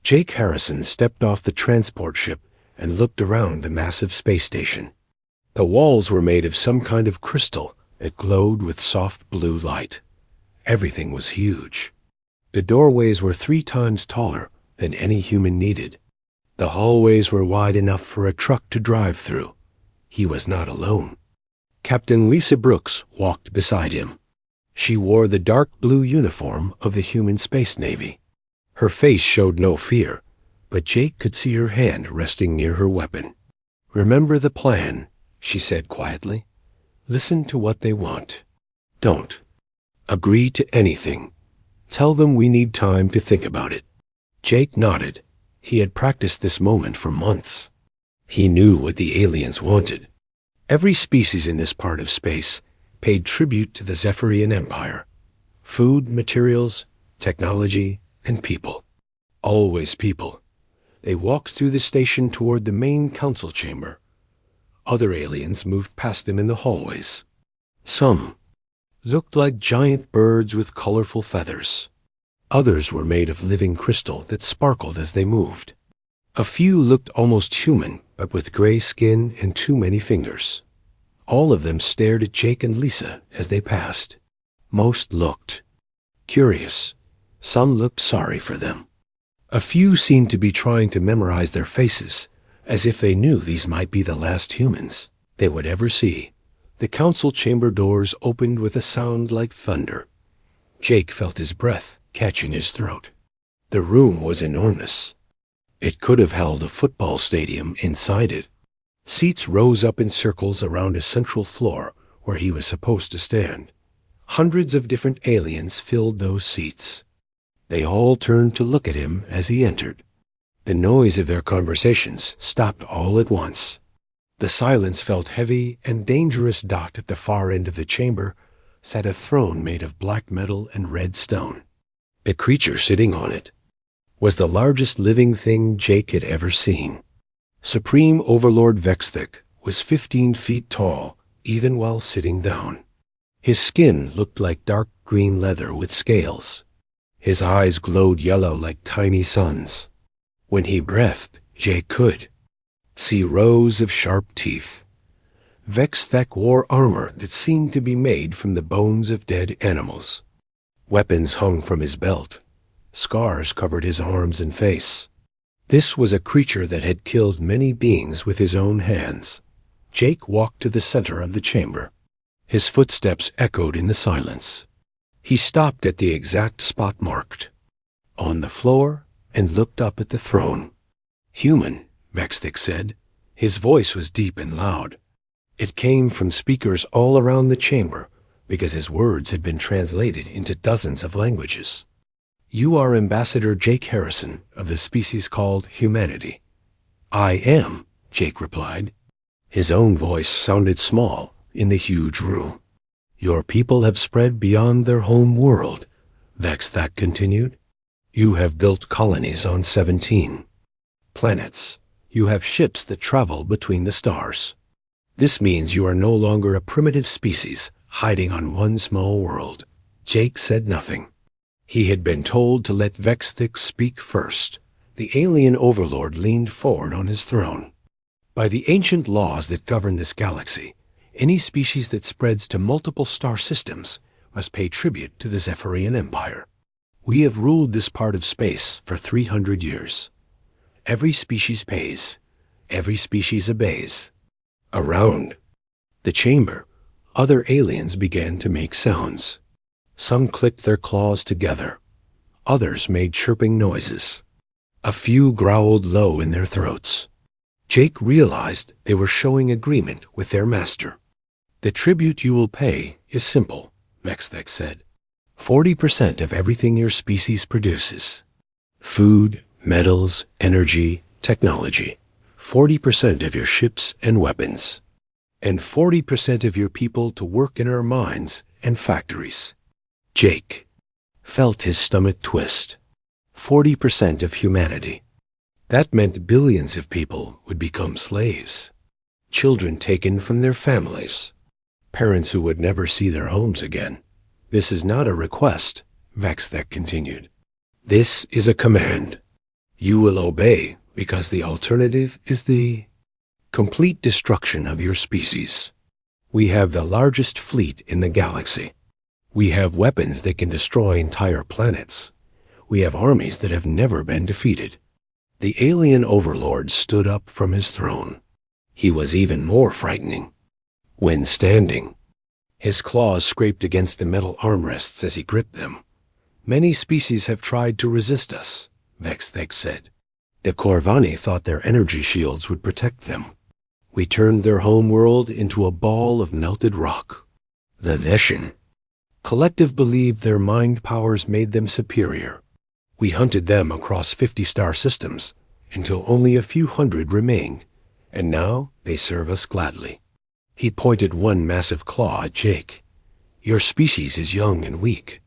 Jake Harrison stepped off the transport ship and looked around the massive space station. The walls were made of some kind of crystal that glowed with soft blue light. Everything was huge. The doorways were 3 times taller than any human needed. The hallways were wide enough for a truck to drive through. He was not alone. Captain Lisa Brooks walked beside him. She wore the dark blue uniform of the human space navy. Her face showed no fear, but Jake could see her hand resting near her weapon. "Remember the plan," she said quietly. "Listen to what they want. Don't agree to anything. Tell them we need time to think about it." Jake nodded. He had practiced this moment for months. He knew what the aliens wanted. Every species in this part of space paid tribute to the Zephyrian Empire. Food, materials, technology, and people. Always people. They walked through the station toward the main council chamber. Other aliens moved past them in the hallways. Some looked like giant birds with colorful feathers. Others were made of living crystal that sparkled as they moved. A few looked almost human, but with gray skin and too many fingers. All of them stared at Jake and Lisa as they passed. Most looked curious. Some looked sorry for them. A few seemed to be trying to memorize their faces, as if they knew these might be the last humans they would ever see. The council chamber doors opened with a sound like thunder. Jake felt his breath catch in his throat. The room was enormous. It could have held a football stadium inside it. Seats rose up in circles around a central floor where he was supposed to stand. Hundreds of different aliens filled those seats. They all turned to look at him as he entered. The noise of their conversations stopped all at once. The silence felt heavy and dangerous. At the far end of the chamber sat a throne made of black metal and red stone. The creature sitting on it was the largest living thing Jake had ever seen. Supreme Overlord Vexthik was 15 feet tall, even while sitting down. His skin looked like dark green leather with scales. His eyes glowed yellow like tiny suns. When he breathed, Jake could see rows of sharp teeth. Vexthik wore armor that seemed to be made from the bones of dead animals. Weapons hung from his belt. Scars covered his arms and face. This was a creature that had killed many beings with his own hands. Jake walked to the center of the chamber. His footsteps echoed in the silence. He stopped at the exact spot marked on the floor and looked up at the throne. "Human," Vexthik said. His voice was deep and loud. It came from speakers all around the chamber because his words had been translated into dozens of languages. "You are Ambassador Jake Harrison of the species called humanity." "I am," Jake replied. His own voice sounded small in the huge room. "Your people have spread beyond their home world," Vexthik continued. "You have built colonies on 17 planets. You have ships that travel between the stars. This means you are no longer a primitive species hiding on one small world." Jake said nothing. He had been told to let Vexthik speak first. The alien overlord leaned forward on his throne. "By the ancient laws that govern this galaxy, any species that spreads to multiple star systems must pay tribute to the Zephyrian Empire. We have ruled this part of space for 300 years. Every species pays. Every species obeys." Around the chamber, other aliens began to make sounds. Some clicked their claws together. Others made chirping noises. A few growled low in their throats. Jake realized they were showing agreement with their master. "The tribute you will pay is simple," Vexthik said. 40% of everything your species produces. Food, metals, energy, technology. 40% of your ships and weapons. And 40% of your people to work in our mines and factories. Jake felt his stomach twist. 40% of humanity. That meant billions of people would become slaves. Children taken from their families. Parents who would never see their homes again. "This is not a request," Vexthik continued. "This is a command. You will obey because the alternative is the complete destruction of your species. We have the largest fleet in the galaxy. We have weapons that can destroy entire planets. We have armies that have never been defeated. The alien overlord stood up from his throne. He was even more frightening when standing. His claws scraped against the metal armrests as he gripped them. Many species have tried to resist us, Vexthek said. The Corvani thought their energy shields would protect them. We turned their home world into a ball of melted rock. The Veshin Collective believed their mind powers made them superior. We hunted them across 50 star systems until only a few hundred remained, and now they serve us gladly. He pointed one massive claw at Jake. Your species is young and weak.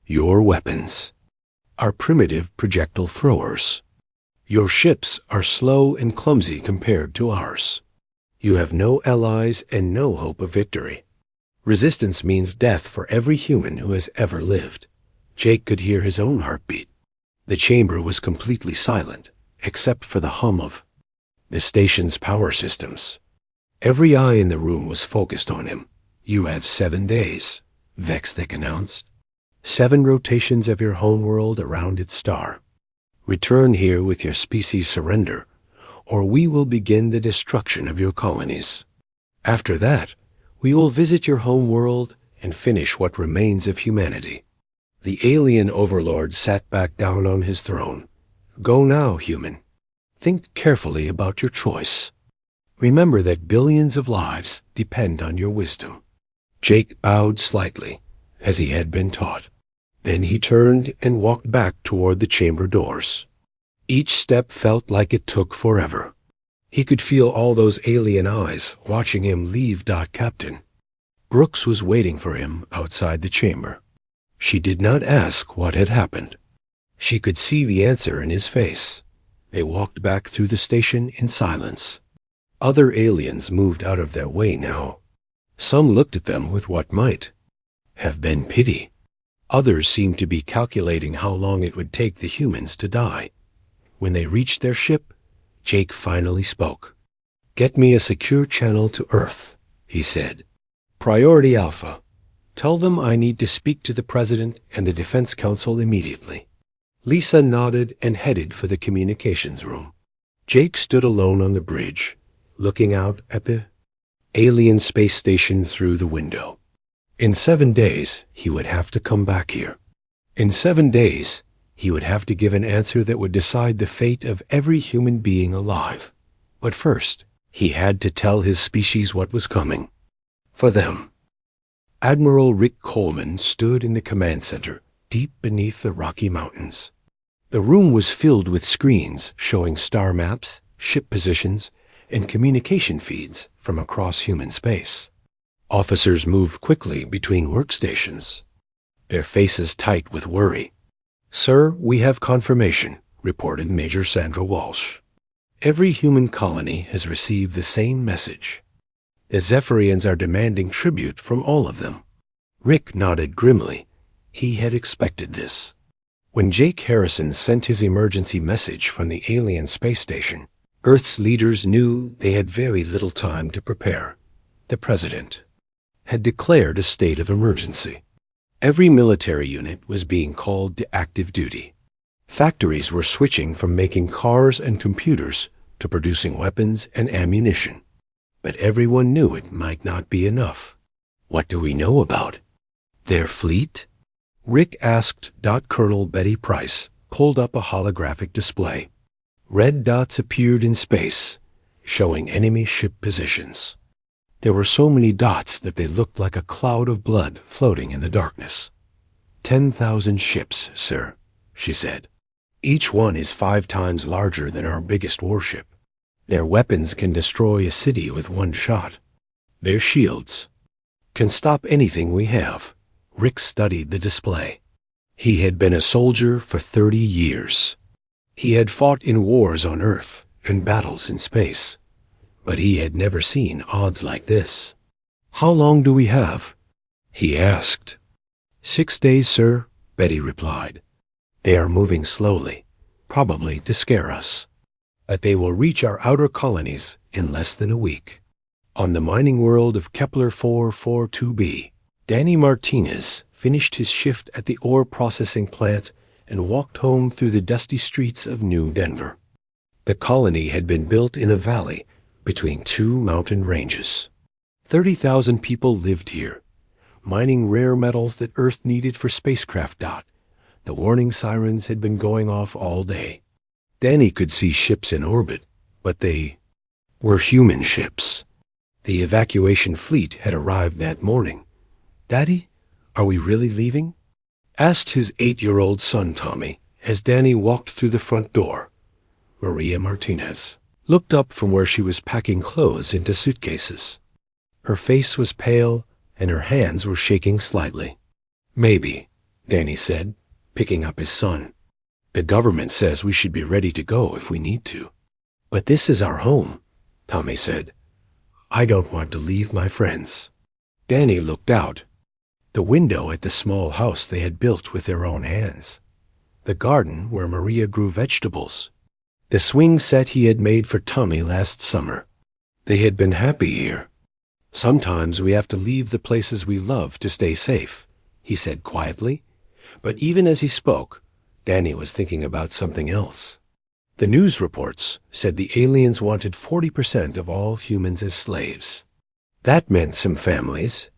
Your weapons are primitive projectile throwers. Your ships are slow and clumsy compared to ours. You have no allies and no hope of victory. Resistance means death for every human who has ever lived. Jake could hear his own heartbeat. The chamber was completely silent, except for the hum of the station's power systems. Every eye in the room was focused on him. You have 7 days, Vexthek announced. 7 rotations of your homeworld around its star. Return here with your species' surrender, or we will begin the destruction of your colonies. After that, we will visit your homeworld and finish what remains of humanity. The alien overlord sat back down on his throne. Go now, human. Think carefully about your choice. Remember that billions of lives depend on your wisdom. Jake bowed slightly, as he had been taught. Then he turned and walked back toward the chamber doors. Each step felt like it took forever. He could feel all those alien eyes watching him leave Captain. Brooks was waiting for him outside the chamber. She did not ask what had happened. She could see the answer in his face. They walked back through the station in silence. Other aliens moved out of their way now. Some looked at them with what might have been pity. Others seemed to be calculating how long it would take the humans to die. When they reached their ship, Jake finally spoke. Get me a secure channel to Earth, he said. Priority Alpha. Tell them I need to speak to the President and the Defense Council immediately. Lisa nodded and headed for the communications room. Jake stood alone on the bridge, looking out at the alien space station through the window. In 7 days, he would have to come back here. In 7 days, he would have to give an answer that would decide the fate of every human being alive. But first, he had to tell his species what was coming. For them. Admiral Rick Coleman stood in the command center, deep beneath the Rocky Mountains. The room was filled with screens showing star maps, ship positions, and communication feeds from across human space. Officers moved quickly between workstations, their faces tight with worry. Sir, we have confirmation, reported Major Sandra Walsh. Every human colony has received the same message. The Zephyrians are demanding tribute from all of them. Rick nodded grimly. He had expected this. When Jake Harrison sent his emergency message from the alien space station, Earth's leaders knew they had very little time to prepare. The President had declared a state of emergency. Every military unit was being called to active duty. Factories were switching from making cars and computers to producing weapons and ammunition. But everyone knew it might not be enough. What do we know about their fleet? Rick asked. Colonel Betty Price pulled up a holographic display. Red dots appeared in space, showing enemy ship positions. There were so many dots that they looked like a cloud of blood floating in the darkness. 10,000 ships, sir, she said. Each one is 5 times larger than our biggest warship. Their weapons can destroy a city with one shot. Their shields can stop anything we have. Rick studied the display. He had been a soldier for 30 years. He had fought in wars on Earth and battles in space. But he had never seen odds like this. How long do we have? He asked. 6 days, sir, Betty replied. They are moving slowly. probably to scare us. But they will reach our outer colonies in less than a week. On the mining world of Kepler 442b, Danny Martinez finished his shift at the ore processing plant and walked home through the dusty streets of New Denver. The colony had been built in a valley between two mountain ranges. 30,000 people lived here, mining rare metals that Earth needed for spacecraft. The warning sirens had been going off all day. Danny could see ships in orbit, but they were human ships. The evacuation fleet had arrived that morning. "Daddy, are we really leaving?" asked his 8-year-old son Tommy as Danny walked through the front door. Maria Martinez looked up from where she was packing clothes into suitcases. Her face was pale and her hands were shaking slightly. "Maybe," Danny said, picking up his son. "The government says we should be ready to go if we need to." "But this is our home," Tommy said. "I don't want to leave my friends." Danny looked out the window at the small house they had built with their own hands, the garden where Maria grew vegetables, the swing set he had made for Tommy last summer. They had been happy here. "Sometimes we have to leave the places we love to stay safe," he said quietly. But even as he spoke, Danny was thinking about something else. The news reports said the aliens wanted 40% of all humans as slaves. That meant some families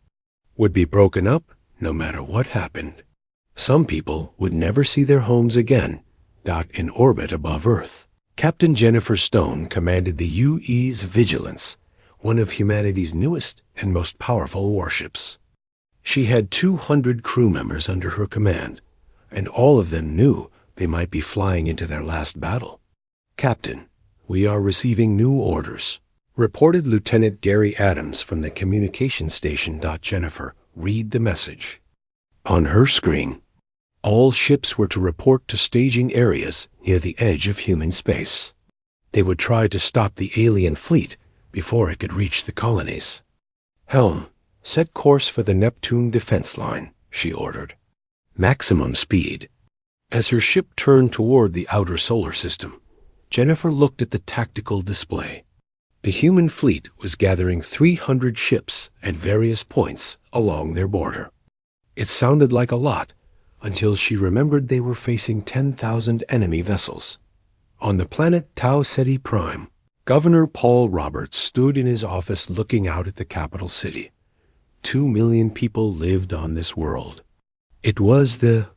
would be broken up no matter what happened. Some people would never see their homes again, in orbit above Earth. Captain Jennifer Stone commanded the UE's Vigilance, one of humanity's newest and most powerful warships. She had 200 crew members under her command, and all of them knew they might be flying into their last battle. "Captain, we are receiving new orders," reported Lieutenant Gary Adams from the communication station. Jennifer read the message. On her screen, all ships were to report to staging areas near the edge of human space. They would try to stop the alien fleet before it could reach the colonies. "Helm, set course for the Neptune defense line," she ordered. "Maximum speed." As her ship turned toward the outer solar system, Jennifer looked at the tactical display. The human fleet was gathering 300 ships at various points along their border. It sounded like a lot until she remembered they were facing 10,000 enemy vessels. On the planet Tau Ceti Prime, Governor Paul Roberts stood in his office looking out at the capital city. 2 million people lived on this world. It was the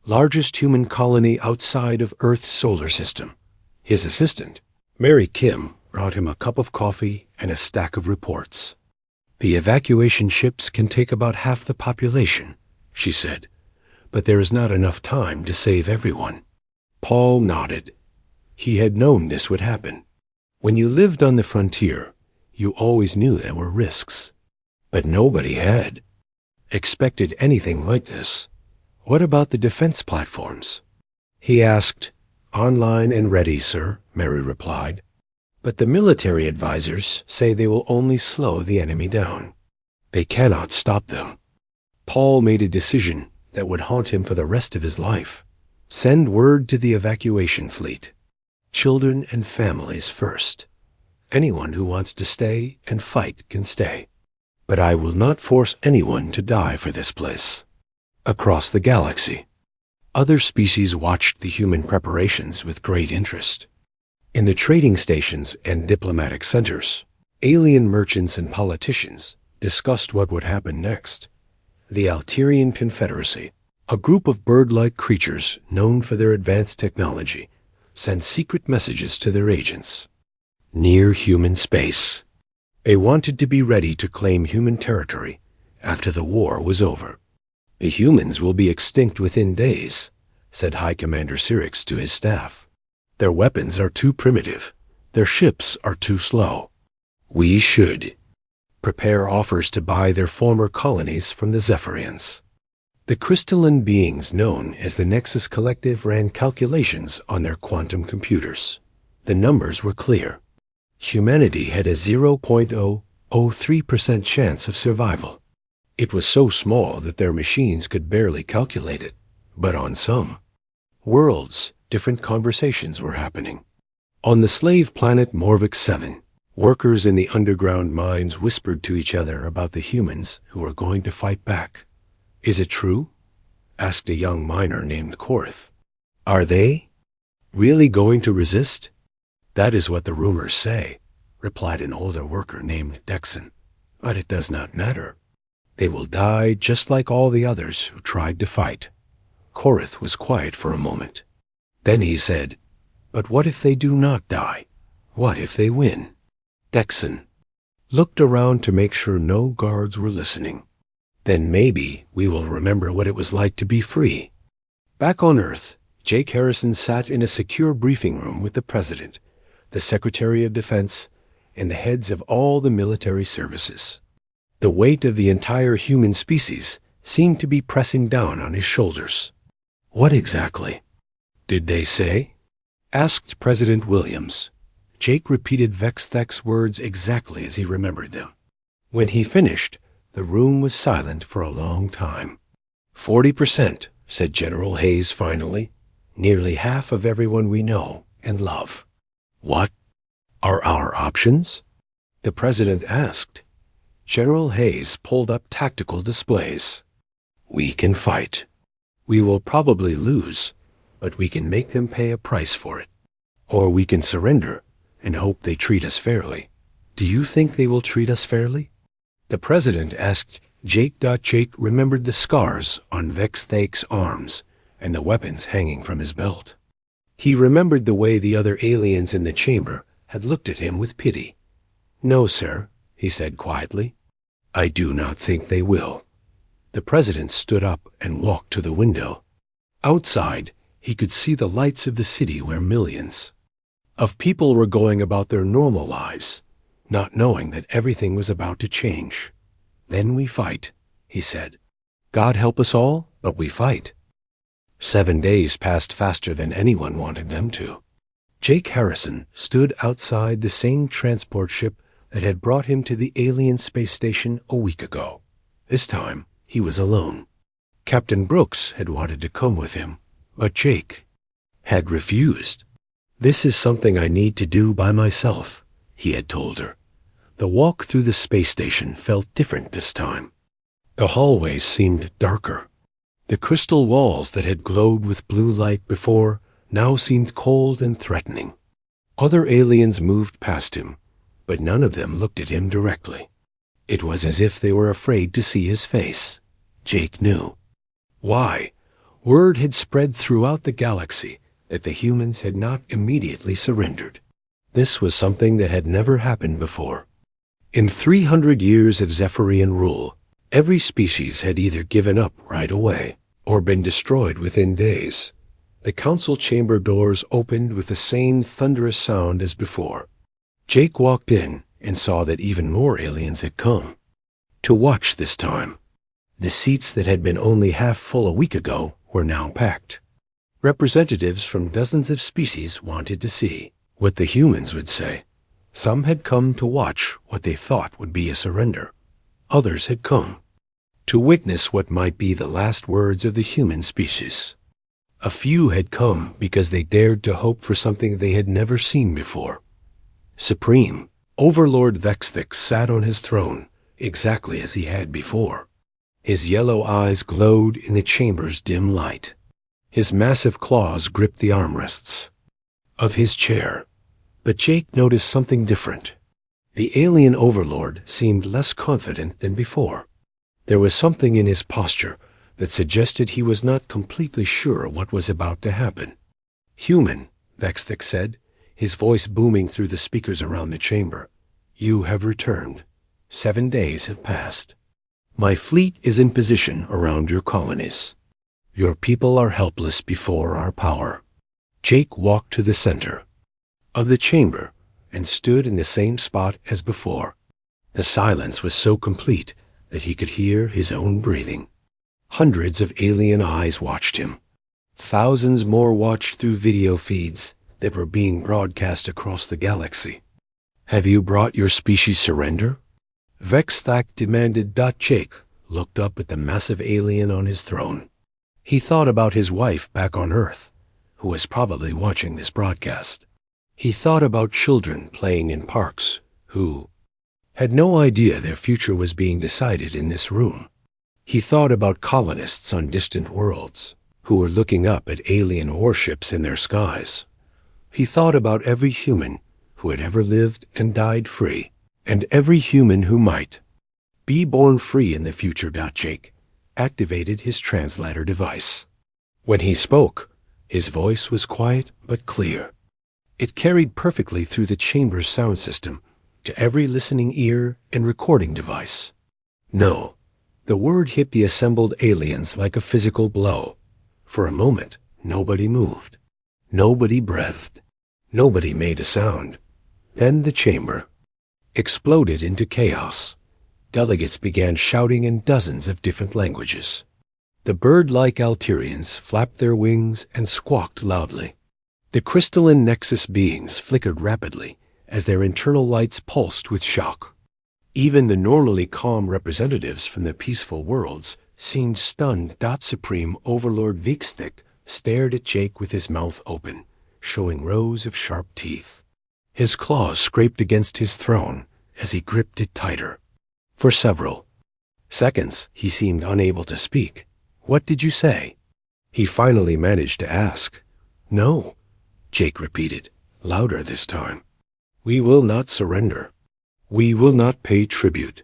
largest human colony outside of Earth's solar system. His assistant, Mary Kim, brought him a cup of coffee and a stack of reports. "The evacuation ships can take about half the population," she said, "but there is not enough time to save everyone." Paul nodded. He had known this would happen. When you lived on the frontier, you always knew there were risks. But nobody had expected anything like this. "What about the defense platforms?" he asked. "Online and ready, sir," Mary replied. "But the military advisors say they will only slow the enemy down. They cannot stop them." Paul made a decision that would haunt him for the rest of his life. Send word to the evacuation fleet. Children and families first. Anyone who wants to stay and fight can stay. But I will not force anyone to die for this place. Across the galaxy, other species watched the human preparations with great interest. In the trading stations and diplomatic centers, alien merchants and politicians discussed what would happen next. The Alterian Confederacy, a group of bird-like creatures known for their advanced technology, sent secret messages to their agents. Near human space. They wanted to be ready to claim human territory after the war was over. "The humans will be extinct within days," said High Commander Sirix to his staff. "Their weapons are too primitive. Their ships are too slow. We should prepare offers to buy their former colonies from the Zephyrians." The crystalline beings known as the Nexus Collective ran calculations on their quantum computers. The numbers were clear. Humanity had a 0.003% chance of survival. It was so small that their machines could barely calculate it, but on some worlds, different conversations were happening. On the slave planet Morvik 7, workers in the underground mines whispered to each other about the humans who were going to fight back. "Is it true?" asked a young miner named Korth. "Are they really going to resist?" "That is what the rumors say," replied an older worker named Dexon. "But it does not matter. They will die just like all the others who tried to fight." Korth was quiet for a moment. Then he said, "But what if they do not die? What if they win?" Dexon looked around to make sure no guards were listening. "Then maybe we will remember what it was like to be free." Back on Earth, Jake Harrison sat in a secure briefing room with the President, the Secretary of Defense, and the heads of all the military services. The weight of the entire human species seemed to be pressing down on his shoulders. "What exactly did they say?" asked President Williams. Jake repeated Vexthek's words exactly as he remembered them. When he finished, the room was silent for a long time. 40%, said General Hayes finally. "Nearly half of everyone we know and love." "What are our options?" the President asked. General Hayes pulled up tactical displays. "We can fight. We will probably lose, but we can make them pay a price for it. Or we can surrender and hope they treat us fairly. Do you think they will treat us fairly?" The President asked Jake. Jake remembered the scars on Vexthek's arms and the weapons hanging from his belt. He remembered the way the other aliens in the chamber had looked at him with pity. "No, sir," he said quietly. "I do not think they will." The President stood up and walked to the window. Outside, he could see the lights of the city where millions of people were going about their normal lives, not knowing that everything was about to change. "Then we fight," he said. "God help us all, but we fight." 7 days passed faster than anyone wanted them to. Jake Harrison stood outside the same transport ship that had brought him to the alien space station a week ago. This time, he was alone. Captain Brooks had wanted to come with him, but Jake had refused. "This is something I need to do by myself," he had told her. The walk through the space station felt different this time. The hallways seemed darker. The crystal walls that had glowed with blue light before now seemed cold and threatening. Other aliens moved past him, but none of them looked at him directly. It was as if they were afraid to see his face. Jake knew why. Word had spread throughout the galaxy that the humans had not immediately surrendered. This was something that had never happened before. In 300 years of Zephyrian rule, every species had either given up right away or been destroyed within days. The council chamber doors opened with the same thunderous sound as before. Jake walked in and saw that even more aliens had come to watch this time. The seats that had been only half full a week ago were now packed. Representatives from dozens of species wanted to see what the humans would say. Some had come to watch what they thought would be a surrender. Others had come to witness what might be the last words of the human species. A few had come because they dared to hope for something they had never seen before. Supreme Overlord Vexthek sat on his throne exactly as he had before. His yellow eyes glowed in the chamber's dim light. His massive claws gripped the armrests of his chair. But Jake noticed something different. The alien overlord seemed less confident than before. There was something in his posture that suggested he was not completely sure what was about to happen. "Human," Vexthek said, his voice booming through the speakers around the chamber. "You have returned. 7 days have passed. My fleet is in position around your colonies. Your people are helpless before our power." Jake walked to the center of the chamber and stood in the same spot as before. The silence was so complete that he could hear his own breathing. Hundreds of alien eyes watched him. Thousands more watched through video feeds that were being broadcast across the galaxy. "Have you brought your species surrender?" Vexthek demanded. Jake looked up at the massive alien on his throne. He thought about his wife back on Earth, who was probably watching this broadcast. He thought about children playing in parks who had no idea their future was being decided in this room. He thought about colonists on distant worlds who were looking up at alien warships in their skies. He thought about every human who had ever lived and died free, and every human who might be born free in the future. Jake activated his translator device. When he spoke, his voice was quiet but clear. It carried perfectly through the chamber's sound system to every listening ear and recording device. No, the word hit the assembled aliens like a physical blow. For a moment, nobody moved. Nobody breathed. Nobody made a sound. Then the chamber exploded into chaos. Delegates began shouting in dozens of different languages. The bird-like Alterians flapped their wings and squawked loudly. The crystalline Nexus beings flickered rapidly as their internal lights pulsed with shock. Even the normally calm representatives from the peaceful worlds seemed stunned. Supreme Overlord Vixthik stared at Jake with his mouth open, showing rows of sharp teeth. His claws scraped against his throne as he gripped it tighter. For several seconds, he seemed unable to speak. "What did you say?" He finally managed to ask. "No," Jake repeated, louder this time. "We will not surrender. We will not pay tribute.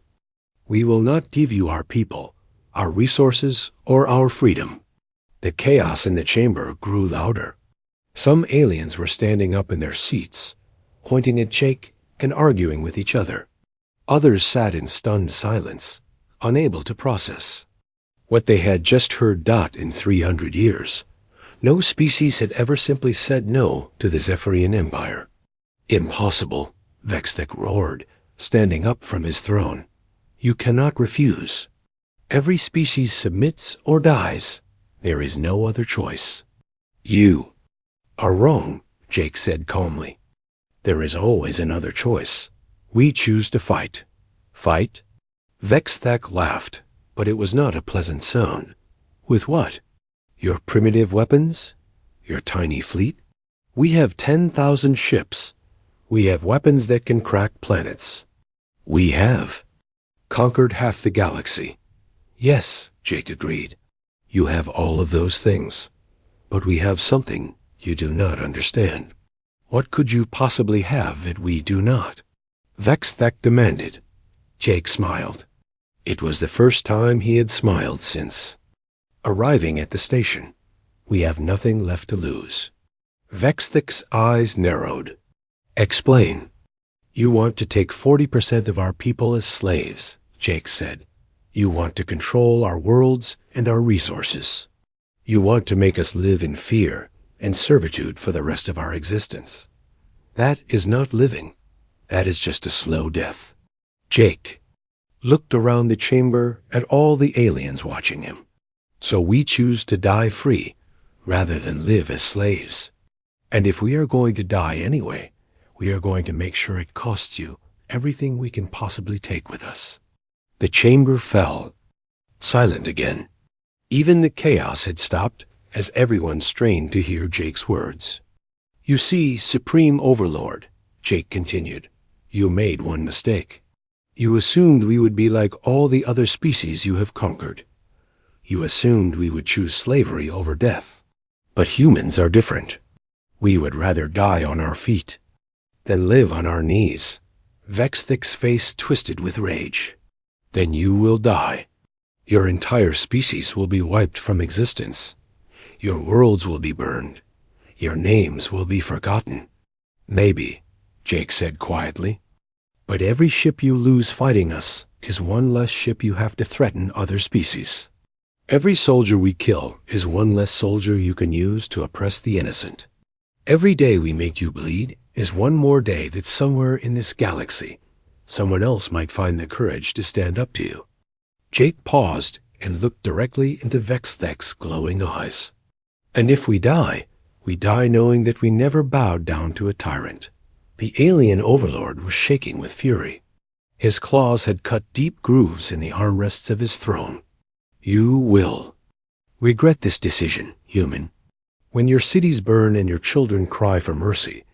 We will not give you our people, our resources, or our freedom." The chaos in the chamber grew louder. Some aliens were standing up in their seats, pointing at Jake and arguing with each other. Others sat in stunned silence, unable to process what they had just heard. In 300 years, no species had ever simply said no to the Zephyrian Empire. "Impossible," Vexthik roared, standing up from his throne. "You cannot refuse. Every species submits or dies. There is no other choice." "You are wrong," Jake said calmly. "There is always another choice. We choose to fight." "Fight?" Vexthak laughed, but it was not a pleasant sound. "With what? Your primitive weapons? Your tiny fleet? We have 10,000 ships. We have weapons that can crack planets. We have conquered half the galaxy." "Yes," Jake agreed. "You have all of those things. But we have something you do not understand." "What could you possibly have that we do not?" Vexthek demanded. Jake smiled. It was the first time he had smiled since arriving at the station. "We have nothing left to lose." Vexthik's eyes narrowed. "Explain." "You want to take 40% of our people as slaves," Jake said. "You want to control our worlds and our resources. You want to make us live in fear and servitude for the rest of our existence. That is not living. That is just a slow death." Jake looked around the chamber at all the aliens watching him. "So we choose to die free rather than live as slaves. And if we are going to die anyway, we are going to make sure it costs you everything we can possibly take with us." The chamber fell, silent again. Even the chaos had stopped as everyone strained to hear Jake's words. "You see, Supreme Overlord," Jake continued, "you made one mistake. You assumed we would be like all the other species you have conquered. You assumed we would choose slavery over death. But humans are different. We would rather die on our feet than live on our knees." Vexthik's face twisted with rage. "Then you will die. Your entire species will be wiped from existence. Your worlds will be burned. Your names will be forgotten." "Maybe," Jake said quietly. "But every ship you lose fighting us is one less ship you have to threaten other species. Every soldier we kill is one less soldier you can use to oppress the innocent. Every day we make you bleed is one more day that somewhere in this galaxy, someone else might find the courage to stand up to you." Jake paused and looked directly into Vexthek's glowing eyes. "And if we die knowing that we never bowed down to a tyrant." The alien overlord was shaking with fury. His claws had cut deep grooves in the armrests of his throne. "You will regret this decision, human. When your cities burn and your children cry for mercy,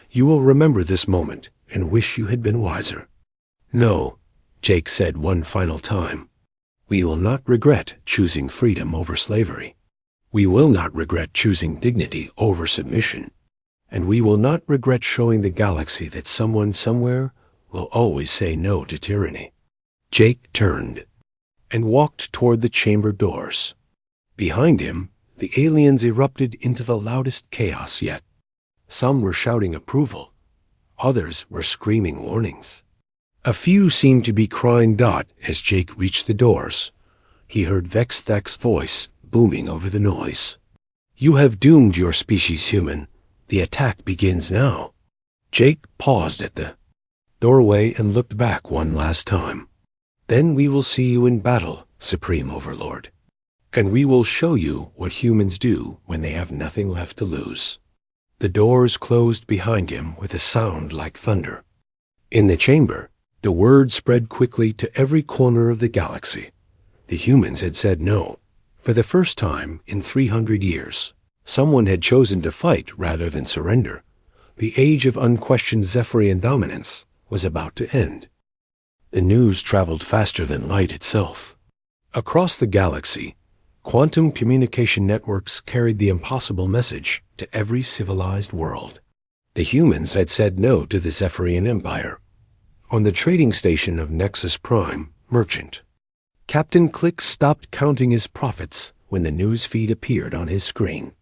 you will remember this moment and wish you had been wiser. No, Jake said one final time. We will not regret choosing freedom over slavery. We will not regret choosing dignity over submission. And we will not regret showing the galaxy that someone somewhere will always say no to tyranny. Jake turned and walked toward the chamber doors. Behind him, the aliens erupted into the loudest chaos yet. Some were shouting approval. Others were screaming warnings. A few seemed to be crying dot as Jake reached the doors. He heard Vexthek's voice booming over the noise. You have doomed your species, human. The attack begins now. Jake paused at the doorway and looked back one last time. Then we will see you in battle, Supreme Overlord. And we will show you what humans do when they have nothing left to lose. The doors closed behind him with a sound like thunder. In the chamber, the word spread quickly to every corner of the galaxy. The humans had said no. For the first time in 300 years, someone had chosen to fight rather than surrender. The age of unquestioned Zephyrian dominance was about to end. The news traveled faster than light itself. Across the galaxy, quantum communication networks carried the impossible message to every civilized world. The humans had said no to the Zephyrian Empire. On the trading station of Nexus Prime, Merchant, Captain Click stopped counting his profits when the news feed appeared on his screen.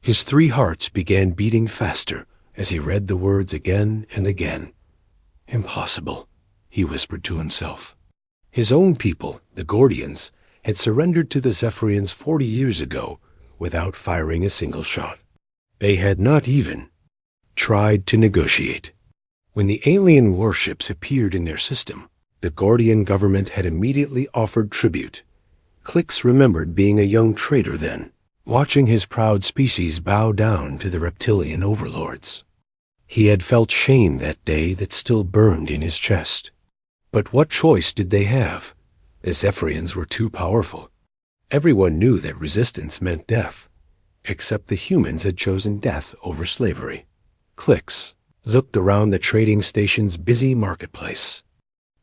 His 3 hearts began beating faster as he read the words again and again. Impossible, he whispered to himself. His own people, the Gordians, had surrendered to the Zephyrians 40 years ago without firing a single shot. They had not even tried to negotiate. When the alien warships appeared in their system, the Gordian government had immediately offered tribute. Clix remembered being a young trader then, watching his proud species bow down to the reptilian overlords. He had felt shame that day that still burned in his chest. But what choice did they have? The Zephyrians were too powerful. Everyone knew that resistance meant death, except the humans had chosen death over slavery. Clix looked around the trading station's busy marketplace.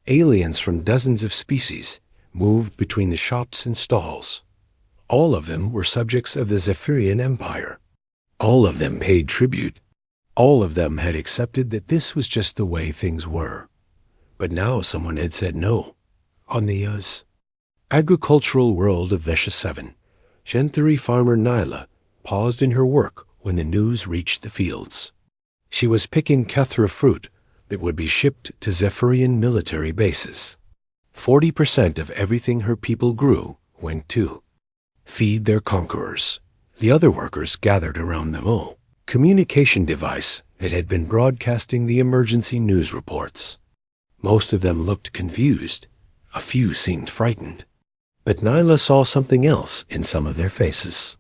Aliens from dozens of species moved between the shops and stalls. All of them were subjects of the Zephyrian Empire. All of them paid tribute. All of them had accepted that this was just the way things were. But now someone had said no. On the agricultural world of Vesha 7, Gentry farmer Nyla paused in her work when the news reached the fields. She was picking Kethra fruit that would be shipped to Zephyrian military bases. 40% of everything her people grew went to feed their conquerors. The other workers gathered around the communication device that had been broadcasting the emergency news reports. Most of them looked confused. A few seemed frightened. But Nyla saw something else in some of their faces.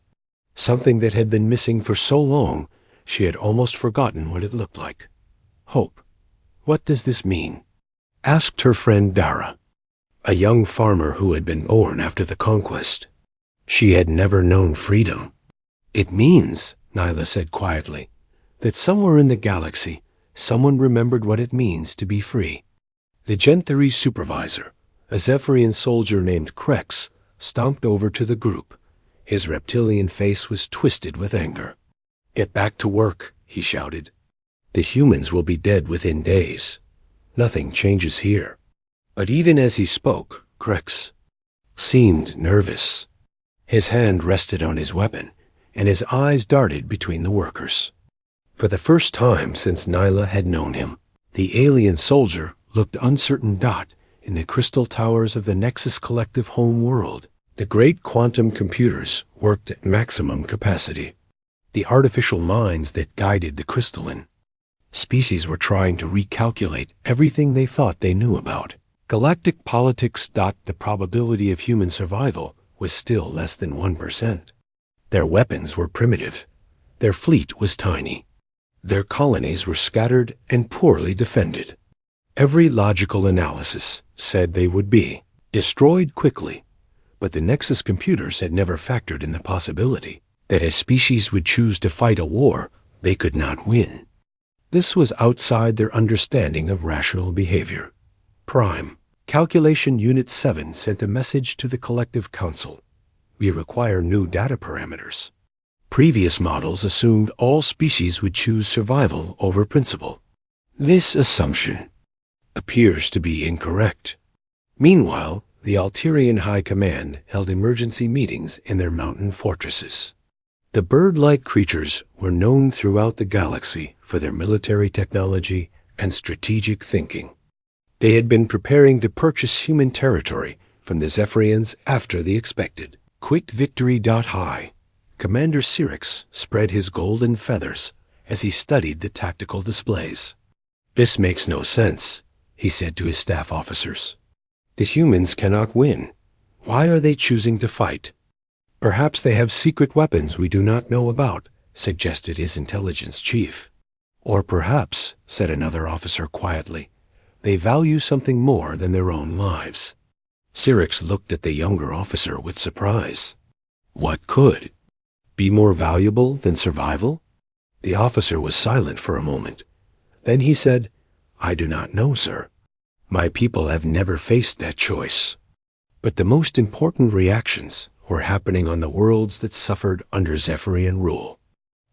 Something that had been missing for so long, she had almost forgotten what it looked like. Hope. What does this mean? Asked her friend Dara, a young farmer who had been born after the conquest. She had never known freedom. It means, Nyla said quietly, that somewhere in the galaxy, someone remembered what it means to be free. The Gentry supervisor, a Zephyrian soldier named Krex, stomped over to the group. His reptilian face was twisted with anger. Get back to work, he shouted. The humans will be dead within days. Nothing changes here. But even as he spoke, Krex seemed nervous. His hand rested on his weapon, and his eyes darted between the workers. For the first time since Nyla had known him, the alien soldier looked uncertain dot in the crystal towers of the Nexus collective home world. The great quantum computers worked at maximum capacity. The artificial minds that guided the crystalline species were trying to recalculate everything they thought they knew about galactic politics. The probability of human survival was still less than 1%. Their weapons were primitive. Their fleet was tiny. Their colonies were scattered and poorly defended. Every logical analysis said they would be destroyed quickly, but the Nexus computers had never factored in the possibility that a species would choose to fight a war they could not win. This was outside their understanding of rational behavior. Prime, Calculation Unit 7 sent a message to the Collective Council. We require new data parameters. Previous models assumed all species would choose survival over principle. This assumption appears to be incorrect. Meanwhile, the Alterian High Command held emergency meetings in their mountain fortresses. The bird-like creatures were known throughout the galaxy for their military technology and strategic thinking. They had been preparing to purchase human territory from the Zephyrians after the expected. Quick victory. High. Commander Cyrix spread his golden feathers as he studied the tactical displays. "This makes no sense," he said to his staff officers. "The humans cannot win. Why are they choosing to fight?" "Perhaps they have secret weapons we do not know about," suggested his intelligence chief. "Or perhaps," said another officer quietly, "they value something more than their own lives." Cyrix looked at the younger officer with surprise. What could be more valuable than survival? The officer was silent for a moment. Then he said, "I do not know, sir. My people have never faced that choice." But the most important reactions were happening on the worlds that suffered under Zephyrian rule.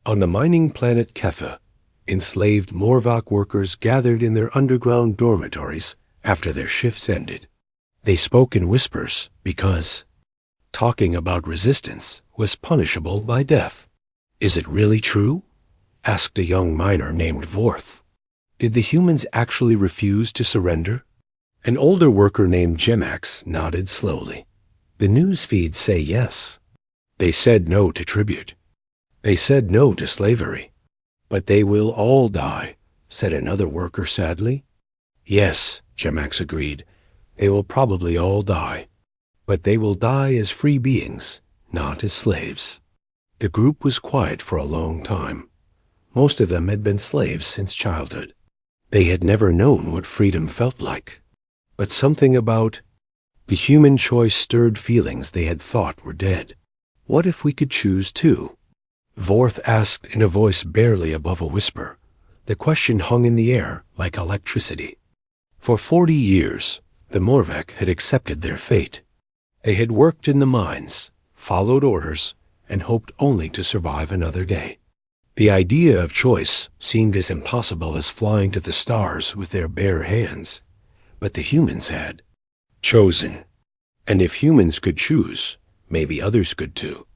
On the mining planet Ketha, enslaved Morvok workers gathered in their underground dormitories after their shifts ended. They spoke in whispers because talking about resistance was punishable by death. "Is it really true?" asked a young miner named Vorth. "Did the humans actually refuse to surrender?" An older worker named Gemax nodded slowly. "The news feeds say yes. They said no to tribute. They said no to slavery. But they will all die," said another worker sadly. "Yes," Gemax agreed. "They will probably all die. But they will die as free beings, not as slaves." The group was quiet for a long time. Most of them had been slaves since childhood. They had never known what freedom felt like. But something about the human choice stirred feelings they had thought were dead. "What if we could choose too?" Vorth asked in a voice barely above a whisper. The question hung in the air like electricity. For 40 years, the Morvek had accepted their fate. They had worked in the mines, followed orders, and hoped only to survive another day. The idea of choice seemed as impossible as flying to the stars with their bare hands. But the humans had chosen. And if humans could choose, maybe others could too.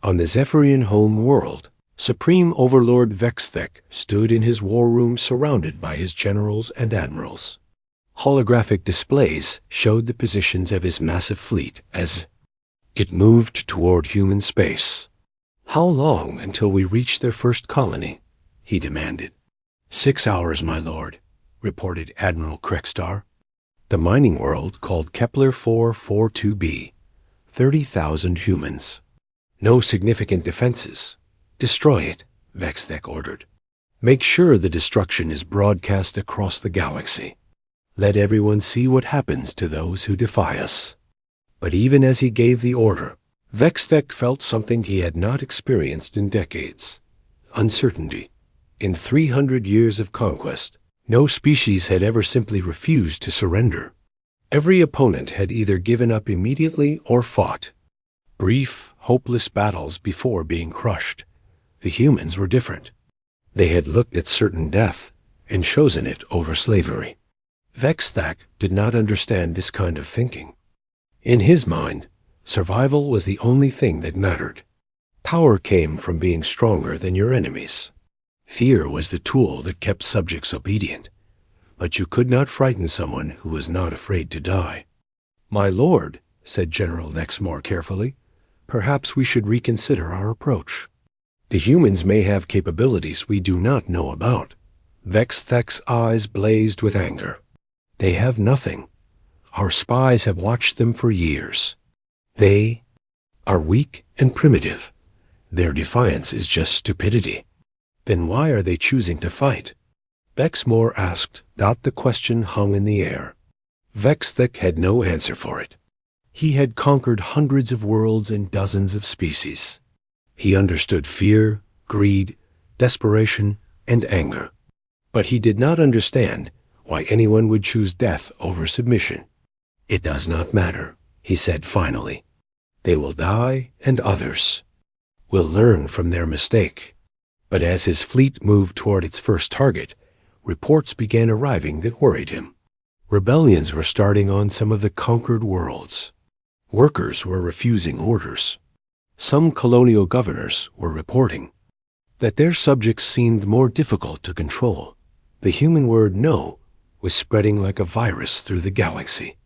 On the Zephyrian home world, Supreme Overlord Vexthek stood in his war room surrounded by his generals and admirals. Holographic displays showed the positions of his massive fleet as it moved toward human space. "How long until we reach their first colony?" he demanded. 6 hours, my lord," reported Admiral Krextar. The mining world called Kepler 442b. 30,000 humans. "No significant defenses. Destroy it," Vexthek ordered. "Make sure the destruction is broadcast across the galaxy. Let everyone see what happens to those who defy us." But even as he gave the order, Vexthek felt something he had not experienced in decades. Uncertainty. In 300 years of conquest, no species had ever simply refused to surrender. Every opponent had either given up immediately or fought. Brief, hopeless battles before being crushed. The humans were different. They had looked at certain death and chosen it over slavery. Vexthek did not understand this kind of thinking. In his mind, survival was the only thing that mattered. Power came from being stronger than your enemies. Fear was the tool that kept subjects obedient. But you could not frighten someone who was not afraid to die. "My lord," said General Lexmore carefully, "perhaps we should reconsider our approach. The humans may have capabilities we do not know about." Vexthek's eyes blazed with anger. "They have nothing. Our spies have watched them for years. They are weak and primitive. Their defiance is just stupidity. Then why are they choosing to fight?" Vexmore asked. The question hung in the air. Vexthek had no answer for it. He had conquered hundreds of worlds and dozens of species. He understood fear, greed, desperation, and anger. But he did not understand why anyone would choose death over submission. "It does not matter," he said finally. "They will die, and others will learn from their mistake." But as his fleet moved toward its first target, reports began arriving that worried him. Rebellions were starting on some of the conquered worlds. Workers were refusing orders. Some colonial governors were reporting that their subjects seemed more difficult to control. The human word "no" was spreading like a virus through the galaxy.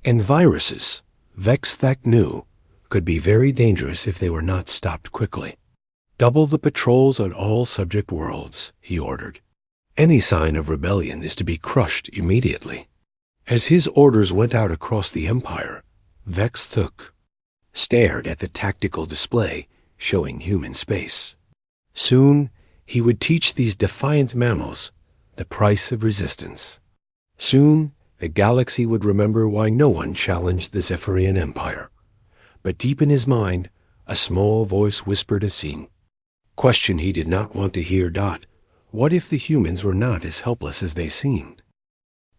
And viruses, Vexthek knew, could be very dangerous if they were not stopped quickly. "Double the patrols on all subject worlds," he ordered. "Any sign of rebellion is to be crushed immediately." As his orders went out across the Empire, Vexthek stared at the tactical display showing human space. Soon, he would teach these defiant mammals the price of resistance. Soon, the galaxy would remember why no one challenged the Zephyrian Empire. But deep in his mind, a small voice whispered a question he did not want to hear. What if the humans were not as helpless as they seemed?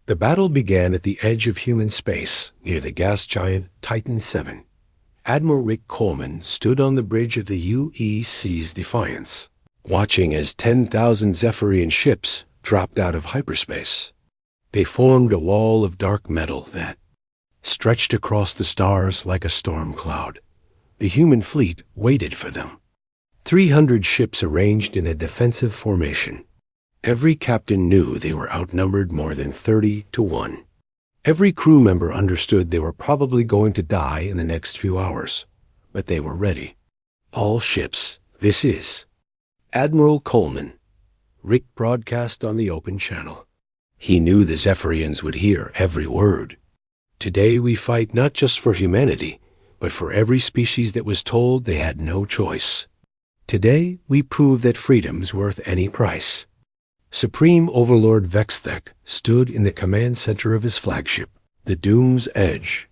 The battle began at the edge of human space, near the gas giant Titan VII. Admiral Rick Coleman stood on the bridge of the UEC's Defiance, watching as 10,000 Zephyrian ships dropped out of hyperspace. They formed a wall of dark metal that stretched across the stars like a storm cloud. The human fleet waited for them. 300 ships arranged in a defensive formation. Every captain knew they were outnumbered more than 30-1. Every crew member understood they were probably going to die in the next few hours, but they were ready. "All ships, this is Admiral Coleman," Rick broadcast on the open channel. He knew the Zephyrians would hear every word. "Today we fight not just for humanity, but for every species that was told they had no choice. Today we prove that freedom's worth any price." Supreme Overlord Vexthek stood in the command center of his flagship, the Doom's Edge.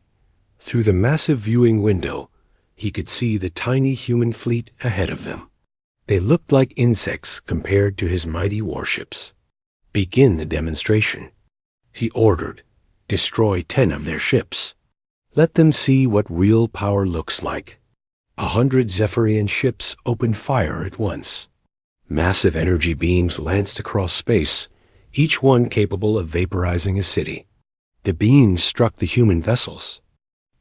Through the massive viewing window, he could see the tiny human fleet ahead of them. They looked like insects compared to his mighty warships. "Begin the demonstration," he ordered. "Destroy 10 of their ships. Let them see what real power looks like." 100 Zephyrian ships opened fire at once. Massive energy beams lanced across space, each one capable of vaporizing a city. The beams struck the human vessels,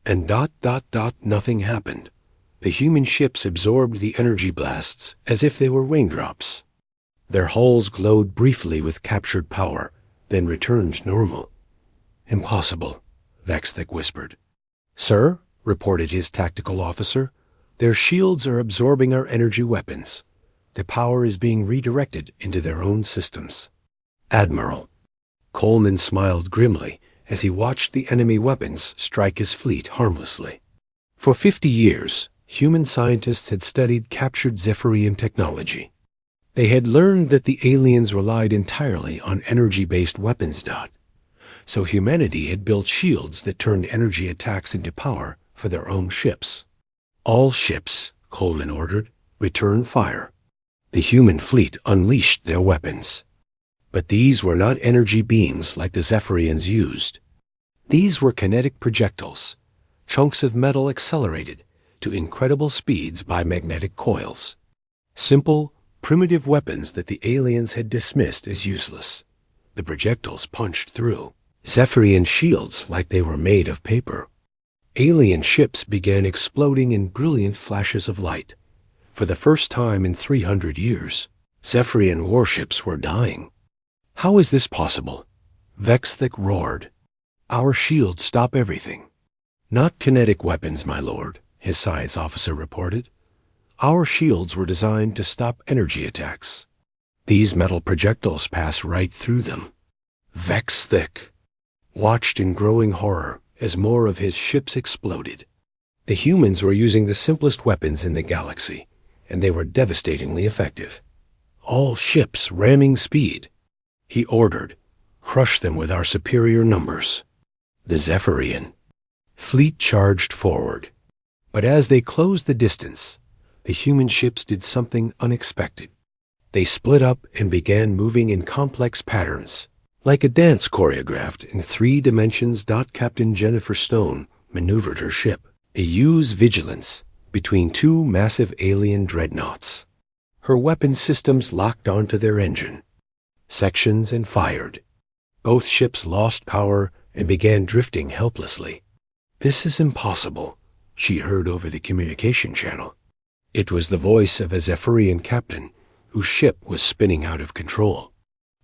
and nothing happened. The human ships absorbed the energy blasts as if they were raindrops. Their hulls glowed briefly with captured power, then returned normal. "Impossible," Vexthek whispered. "Sir," reported his tactical officer, "their shields are absorbing our energy weapons. The power is being redirected into their own systems." "Admiral." Coleman smiled grimly as he watched the enemy weapons strike his fleet harmlessly. For 50 years, human scientists had studied captured Zephyrian technology. They had learned that the aliens relied entirely on energy-based weapons. So humanity had built shields that turned energy attacks into power for their own ships. "All ships," Coleman ordered, "return fire." The human fleet unleashed their weapons. But these were not energy beams like the Zephyrians used. These were kinetic projectiles, chunks of metal accelerated to incredible speeds by magnetic coils. Simple, primitive weapons that the aliens had dismissed as useless. The projectiles punched through Zephyrian shields like they were made of paper. Alien ships began exploding in brilliant flashes of light. For the first time in 300 years, Zephyrian warships were dying. "How is this possible?" Vexthek roared. "Our shields stop everything." "Not kinetic weapons, my lord," his science officer reported. "Our shields were designed to stop energy attacks. These metal projectiles pass right through them." Vexthek watched in growing horror as more of his ships exploded. The humans were using the simplest weapons in the galaxy, and they were devastatingly effective. "All ships ramming speed," he ordered. "Crush them with our superior numbers." The Zephyrian fleet charged forward. But as they closed the distance, the human ships did something unexpected. They split up and began moving in complex patterns, like a dance choreographed in 3 dimensions. Captain Jennifer Stone maneuvered her ship, a U's Vigilance, between 2 massive alien dreadnoughts. Her weapon systems locked onto their engine sections and fired. Both ships lost power and began drifting helplessly. "This is impossible," she heard over the communication channel. It was the voice of a Zephyrian captain whose ship was spinning out of control.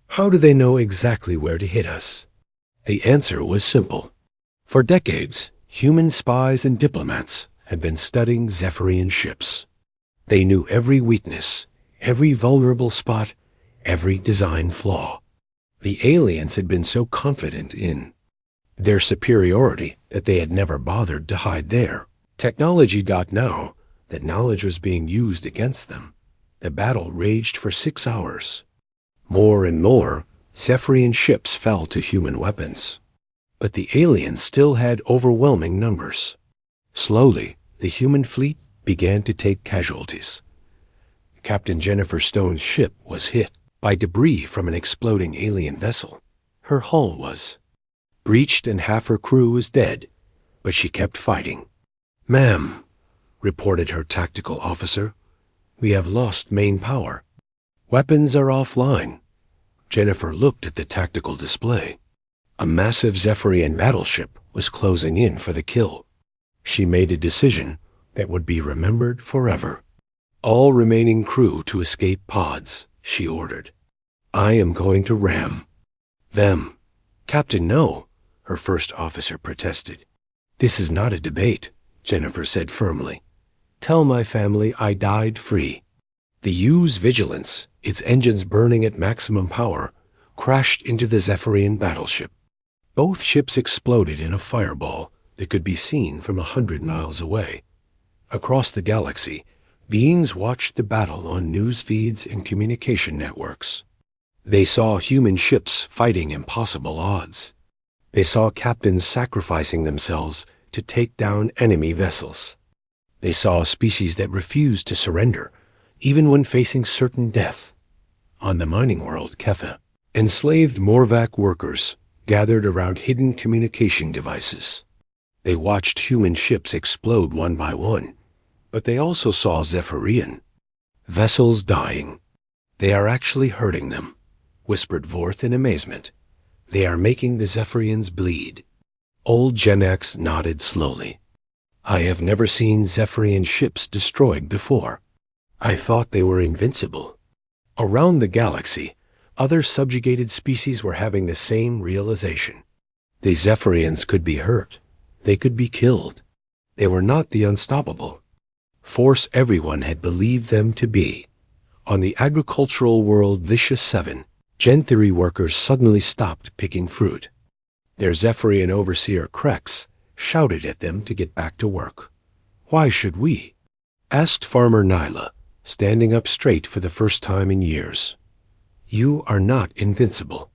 How do they know exactly where to hit us? The answer was simple. For decades, human spies and diplomats had been studying Zephyrian ships. They knew every weakness, every vulnerable spot, every design flaw. The aliens had been so confident in their superiority that they had never bothered to hide their technology. Now that knowledge was being used against them, the battle raged for 6 hours. More and more, Zephyrian ships fell to human weapons. But the aliens still had overwhelming numbers. Slowly, the human fleet began to take casualties. Captain Jennifer Stone's ship was hit by debris from an exploding alien vessel. Her hull was breached and half her crew was dead, but she kept fighting. "Ma'am," reported her tactical officer, "we have lost main power. Weapons are offline." Jennifer looked at the tactical display. A massive Zephyrian battleship was closing in for the kill. She made a decision that would be remembered forever. "All remaining crew to escape pods," she ordered. "I am going to ram them." "Captain, no," her first officer protested. "This is not a debate," Jennifer said firmly. "Tell my family I died free." The U's Vigilance, its engines burning at maximum power, crashed into the Zephyrian battleship. Both ships exploded in a fireball that could be seen from 100 miles away. Across the galaxy, beings watched the battle on news feeds and communication networks. They saw human ships fighting impossible odds. They saw captains sacrificing themselves to take down enemy vessels. They saw a species that refused to surrender, even when facing certain death. On the mining world, Ketha, enslaved Morvac workers gathered around hidden communication devices. They watched human ships explode one by one, but they also saw Zephyrian vessels dying. "They are actually hurting them," whispered Vorth in amazement. "They are making the Zephyrians bleed." Old Genax nodded slowly. "I have never seen Zephyrian ships destroyed before. I thought they were invincible." Around the galaxy, other subjugated species were having the same realization. The Zephyrians could be hurt. They could be killed. They were not the unstoppable force everyone had believed them to be. On the agricultural world Vicious 7, Gen Theory workers suddenly stopped picking fruit. Their Zephyrian overseer Krex shouted at them to get back to work. "Why should we?" asked Farmer Nyla, standing up straight for the first time in years. "You are not invincible.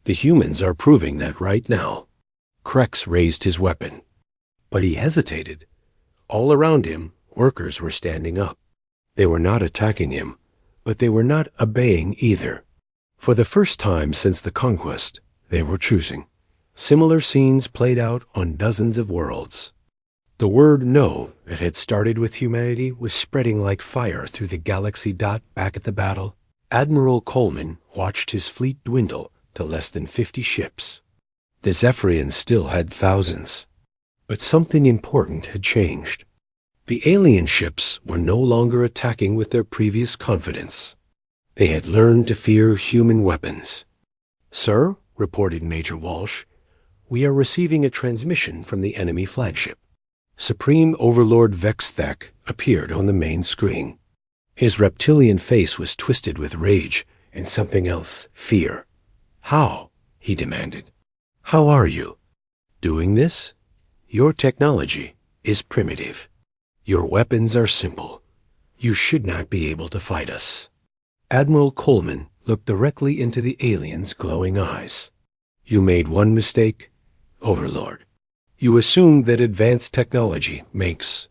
The humans are proving that right now." Krex raised his weapon, but he hesitated. All around him, workers were standing up. They were not attacking him, but they were not obeying either. For the first time since the conquest, they were choosing. Similar scenes played out on dozens of worlds. The word "no" that had started with humanity was spreading like fire through the galaxy. Back at the battle, Admiral Coleman watched his fleet dwindle to less than 50 ships. The Zephyrians still had thousands, but something important had changed. The alien ships were no longer attacking with their previous confidence. They had learned to fear human weapons. "Sir," reported Major Walsh, "we are receiving a transmission from the enemy flagship." Supreme Overlord Vexthak appeared on the main screen. His reptilian face was twisted with rage and something else, fear. "How?" he demanded. "How are you doing this? Your technology is primitive. Your weapons are simple. You should not be able to fight us." Admiral Coleman looked directly into the alien's glowing eyes. "You made one mistake, Overlord. You assumed that advanced technology makes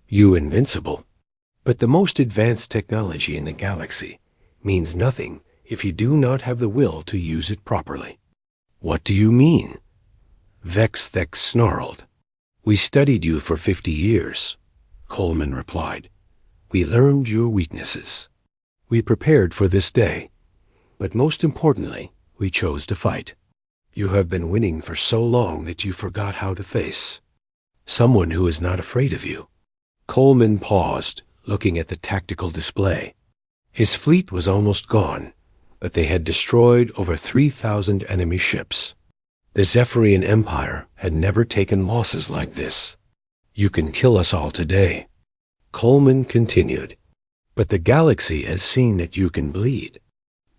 you invincible. But the most advanced technology in the galaxy means nothing if you do not have the will to use it properly. What do you mean? Vexthex snarled. We studied you for 50 years, Coleman replied. We learned your weaknesses. We prepared for this day, but most importantly, we chose to fight. You have been winning for so long that you forgot how to face someone who is not afraid of you. Coleman paused, looking at the tactical display. His fleet was almost gone, but they had destroyed over 3,000 enemy ships. The Zephyrian Empire had never taken losses like this. You can kill us all today, Coleman continued, but the galaxy has seen that you can bleed.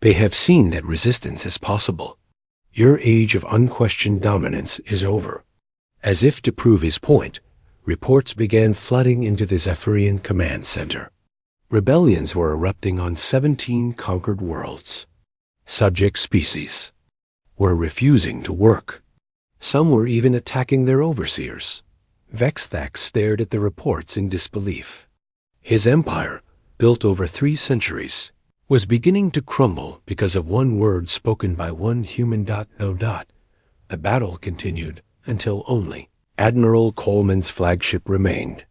They have seen that resistance is possible. Your age of unquestioned dominance is over. As if to prove his point, reports began flooding into the Zephyrian Command Center. Rebellions were erupting on 17 conquered worlds. Subject species were refusing to work. Some were even attacking their overseers. Vexthax stared at the reports in disbelief. His empire, built over 3 centuries, was beginning to crumble because of one word spoken by one human. The battle continued until only Admiral Coleman's flagship remained.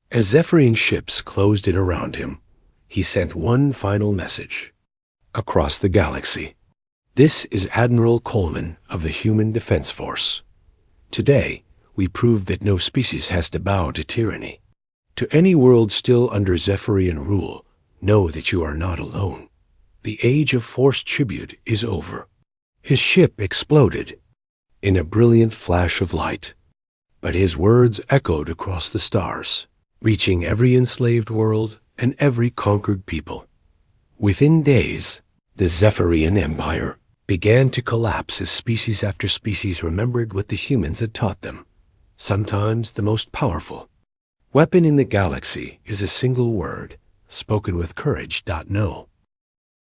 As Zephyrian ships closed in around him, he sent one final message across the galaxy. This is Admiral Coleman of the Human Defense Force. Today, we proved that no species has to bow to tyranny. To any world still under Zephyrian rule, know that you are not alone. The age of forced tribute is over. His ship exploded in a brilliant flash of light, but his words echoed across the stars, reaching every enslaved world and every conquered people. Within days, the Zephyrian Empire began to collapse as species after species remembered what the humans had taught them. Sometimes the most powerful weapon in the galaxy is a single word, spoken with courage. No.